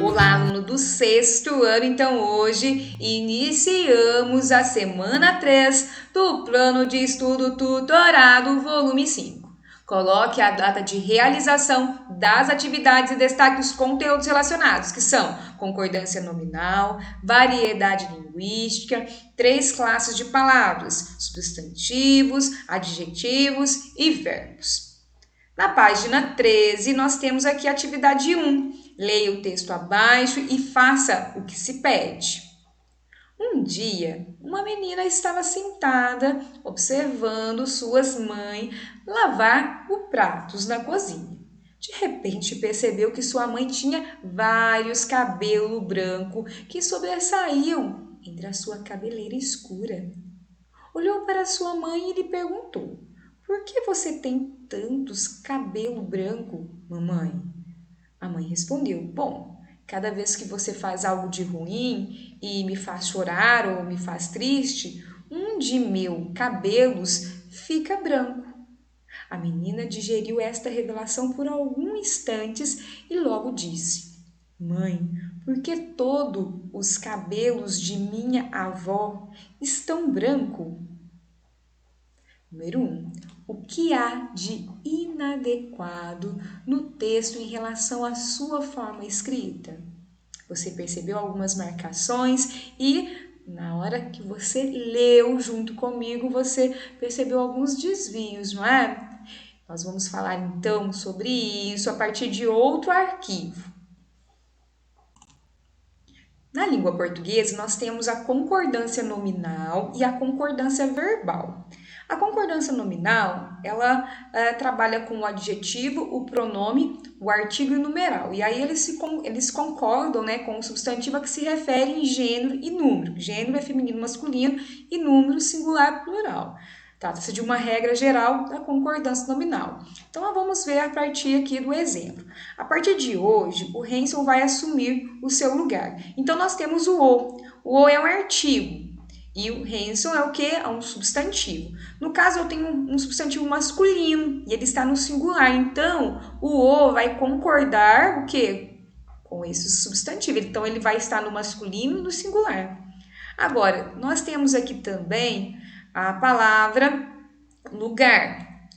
Olá, aluno do sexto ano. Então, hoje iniciamos a semana 3 do Plano de Estudo Tutorado, volume 5. Coloque a data de realização das atividades e destaque os conteúdos relacionados, que são concordância nominal, variedade linguística, 3 classes de palavras, substantivos, adjetivos e verbos. Na página 13, nós temos aqui a atividade 1. Leia o texto abaixo e faça o que se pede. Um dia, uma menina estava sentada observando suas mães lavar os pratos na cozinha. De repente, percebeu que sua mãe tinha vários cabelos brancos que sobressaíam entre a sua cabeleira escura. Olhou para sua mãe e lhe perguntou: por que você tem tantos cabelos brancos, mamãe? A mãe respondeu: bom, cada vez que você faz algo de ruim e me faz chorar ou me faz triste, um de meus cabelos fica branco. A menina digeriu esta revelação por alguns instantes e logo disse: mãe, por que todos os cabelos de minha avó estão brancos? Número 1. O que há de inadequado no texto em relação à sua forma escrita? Você percebeu algumas marcações e, na hora que você leu junto comigo, você percebeu alguns desvios, não é? Nós vamos falar então sobre isso a partir de outro arquivo. Na língua portuguesa, nós temos a concordância nominal e a concordância verbal. A concordância nominal, ela trabalha com o adjetivo, o pronome, o artigo e o numeral. E aí eles concordam, né, com o substantivo a que se refere em gênero e número. Gênero é feminino masculino e número singular plural. Trata-se de uma regra geral da concordância nominal. Então, nós vamos ver a partir aqui do exemplo. A partir de hoje, o Hensel vai assumir o seu lugar. Então, nós temos o O. O O é um artigo. E o Hensel é o quê? É um substantivo. No caso, eu tenho um substantivo masculino e ele está no singular. Então, o O vai concordar o quê? Com esse substantivo. Então, ele vai estar no masculino e no singular. Agora, nós temos aqui também a palavra lugar.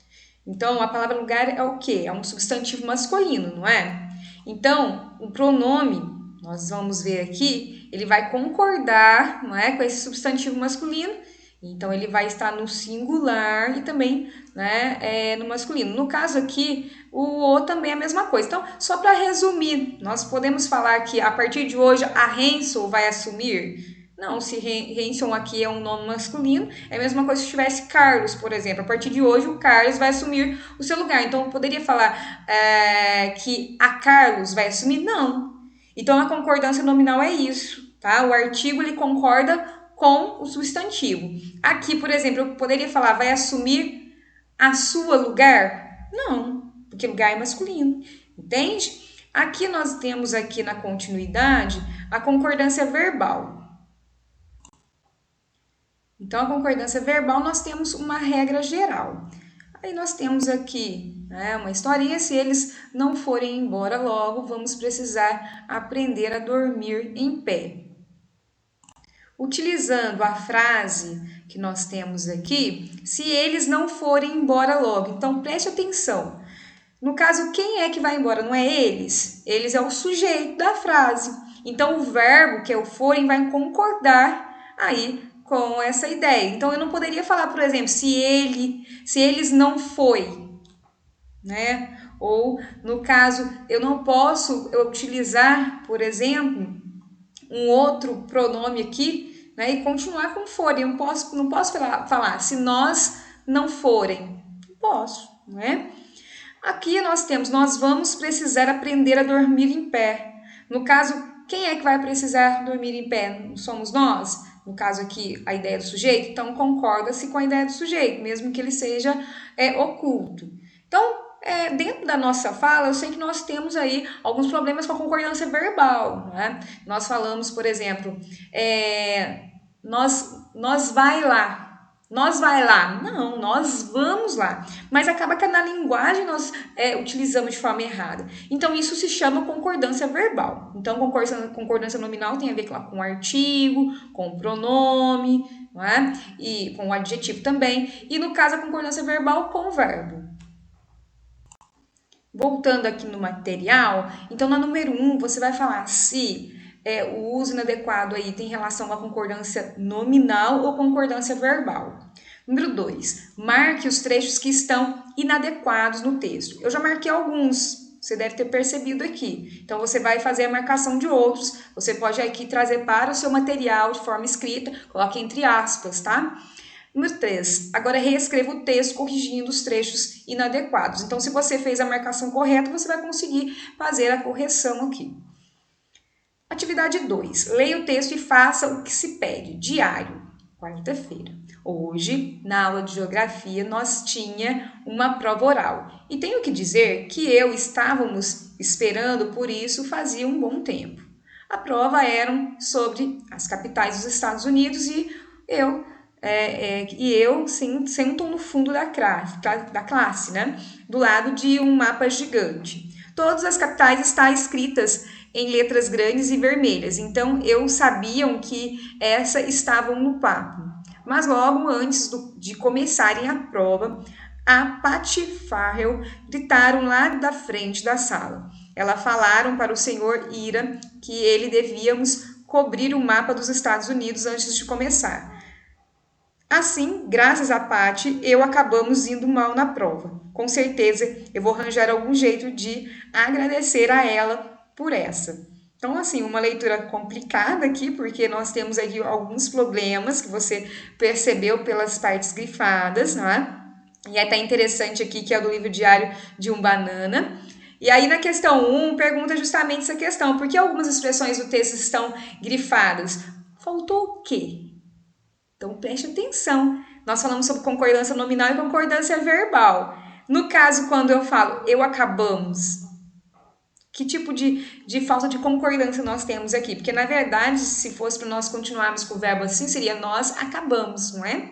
Então, a palavra lugar é o quê? É um substantivo masculino, não é? Então, o pronome, nós vamos ver aqui, ele vai concordar, não é, com esse substantivo masculino. Então, ele vai estar no singular e também, né, no masculino. No caso aqui, o também é a mesma coisa. Então, só para resumir, nós podemos falar que a partir de hoje a Hensel vai assumir. Não, se Hensel aqui é um nome masculino, é a mesma coisa se tivesse Carlos, por exemplo. A partir de hoje, o Carlos vai assumir o seu lugar. Então, eu poderia falar que a Carlos vai assumir? Não. Então, a concordância nominal é isso, tá? O artigo, ele concorda com o substantivo. Aqui, por exemplo, eu poderia falar, vai assumir a sua lugar? Não, porque lugar é masculino, entende? Aqui nós temos aqui na continuidade a concordância verbal. Então, a concordância verbal, nós temos uma regra geral. Aí nós temos aqui, né, uma historinha, se eles não forem embora logo, vamos precisar aprender a dormir em pé. Utilizando a frase que nós temos aqui, se eles não forem embora logo. Então, preste atenção. No caso, quem é que vai embora? Não é eles. Eles é o sujeito da frase. Então, o verbo, que é o forem, vai concordar aí com essa ideia. Então, eu não poderia falar, por exemplo, se eles não foi, né? Ou, no caso, eu não posso utilizar, por exemplo, um outro pronome aqui, né? E continuar com forem. Eu não posso falar se nós não forem. Não posso, não é? Aqui nós vamos precisar aprender a dormir em pé. No caso, quem é que vai precisar dormir em pé? Somos nós? No caso aqui, a ideia do sujeito, então concorda-se com a ideia do sujeito, mesmo que ele seja oculto. Então, dentro da nossa fala, eu sei que nós temos aí alguns problemas com a concordância verbal, né? Nós falamos, por exemplo, nós vai lá. Nós vai lá. Não, nós vamos lá. Mas acaba que na linguagem nós utilizamos de forma errada. Então, isso se chama concordância verbal. Então, concordância nominal tem a ver com o artigo, com o pronome, não é? E com o adjetivo também. E no caso, a concordância verbal com o verbo. Voltando aqui no material, então na número 1, você vai falar se o uso inadequado aí tem relação com a concordância nominal ou concordância verbal. Número 2, marque os trechos que estão inadequados no texto. Eu já marquei alguns, você deve ter percebido aqui. Então, você vai fazer a marcação de outros. Você pode aqui trazer para o seu material de forma escrita, coloque entre aspas, tá? Número 3. Agora reescreva o texto corrigindo os trechos inadequados. Então, se você fez a marcação correta, você vai conseguir fazer a correção aqui. Atividade 2. Leia o texto e faça o que se pede. Diário, quarta-feira. Hoje, na aula de geografia, nós tinha uma prova oral. E tenho que dizer que estávamos esperando por isso fazia um bom tempo. A prova era sobre as capitais dos Estados Unidos e eu sento no fundo da classe, né? Do lado de um mapa gigante. Todas as capitais estão escritas em letras grandes e vermelhas, então eu sabiam que essas estavam no papo. Mas logo antes de começarem a prova, a Patty Farrell gritaram lá da frente da sala. Elas falaram para o senhor Ira que ele devíamos cobrir o mapa dos Estados Unidos antes de começar. Assim, graças a Patty, acabamos indo mal na prova. Com certeza, eu vou arranjar algum jeito de agradecer a ela por essa. Então, assim, uma leitura complicada aqui, porque nós temos aqui alguns problemas que você percebeu pelas partes grifadas, não é? E é até interessante aqui que é do livro Diário de um Banana. E aí, na questão 1, pergunta justamente essa questão. Por que algumas expressões do texto estão grifadas? Faltou o quê? Então, preste atenção. Nós falamos sobre concordância nominal e concordância verbal. No caso, quando eu falo eu acabamos, que tipo de falta de concordância nós temos aqui? Porque, na verdade, se fosse para nós continuarmos com o verbo assim, seria nós acabamos, não é?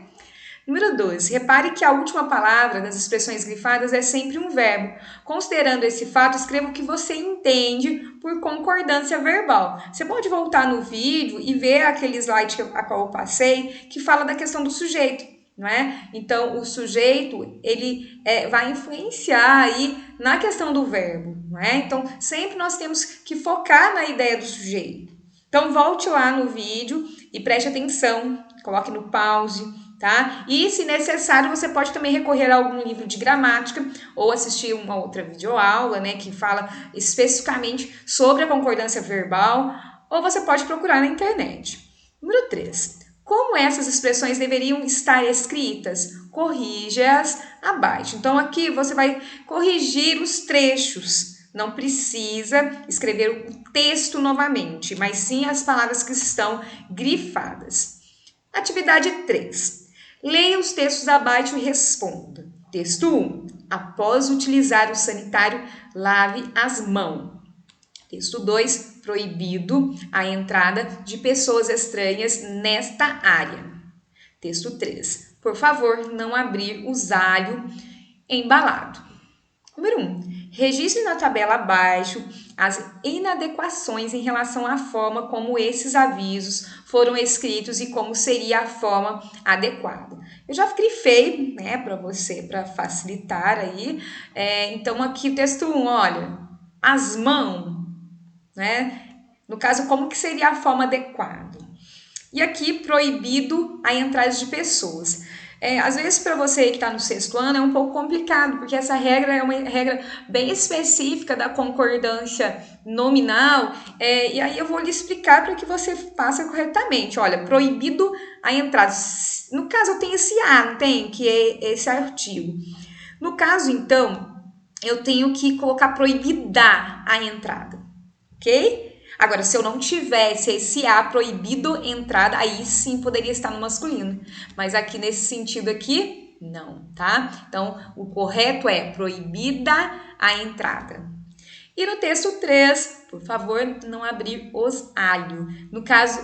Número 2. Repare que a última palavra das expressões grifadas é sempre um verbo. Considerando esse fato, escreva o que você entende por concordância verbal. Você pode voltar no vídeo e ver aquele slide a qual eu passei, que fala da questão do sujeito, não é? Então, o sujeito, ele vai influenciar aí na questão do verbo, não é? Então, sempre nós temos que focar na ideia do sujeito. Então, volte lá no vídeo e preste atenção, coloque no pause, tá? E, se necessário, você pode também recorrer a algum livro de gramática ou assistir uma outra videoaula, né, que fala especificamente sobre a concordância verbal, ou você pode procurar na internet. Número 3. Como essas expressões deveriam estar escritas? Corrija-as abaixo. Então, aqui você vai corrigir os trechos. Não precisa escrever o texto novamente, mas sim as palavras que estão grifadas. Atividade 3. Leia os textos abaixo e responda. Texto 1. Após utilizar o sanitário, lave as mãos. Texto 2. Proibido a entrada de pessoas estranhas nesta área. Texto 3. Por favor, não abrir o alho embalado. Número 1. Registre na tabela abaixo as inadequações em relação à forma como esses avisos foram escritos e como seria a forma adequada. Eu já grifei, né, para você, para facilitar aí. Então, aqui o texto 1, olha, as mãos, né? No caso, como que seria a forma adequada? E aqui, proibido a entrada de pessoas. Às vezes, para você que está no 6º ano, é um pouco complicado, porque essa regra é uma regra bem específica da concordância nominal, e aí eu vou lhe explicar para que você faça corretamente. Olha, proibido a entrada. No caso, eu tenho esse A, não tem? Que é esse artigo. No caso, então, eu tenho que colocar proibida a entrada, ok? Agora, se eu não tivesse esse A proibido entrada, aí sim poderia estar no masculino. Mas aqui nesse sentido aqui, não, tá? Então, o correto é proibida a entrada. E no texto 3, por favor, não abrir os alhos. No caso,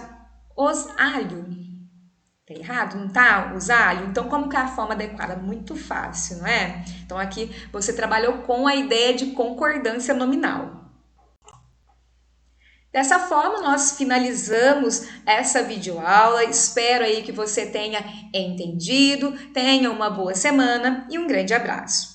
os alhos. Tá errado? Não tá? Usar? Então, como que é a forma adequada? Muito fácil, não é? Então, aqui você trabalhou com a ideia de concordância nominal. Dessa forma, nós finalizamos essa videoaula. Espero aí que você tenha entendido, tenha uma boa semana e um grande abraço.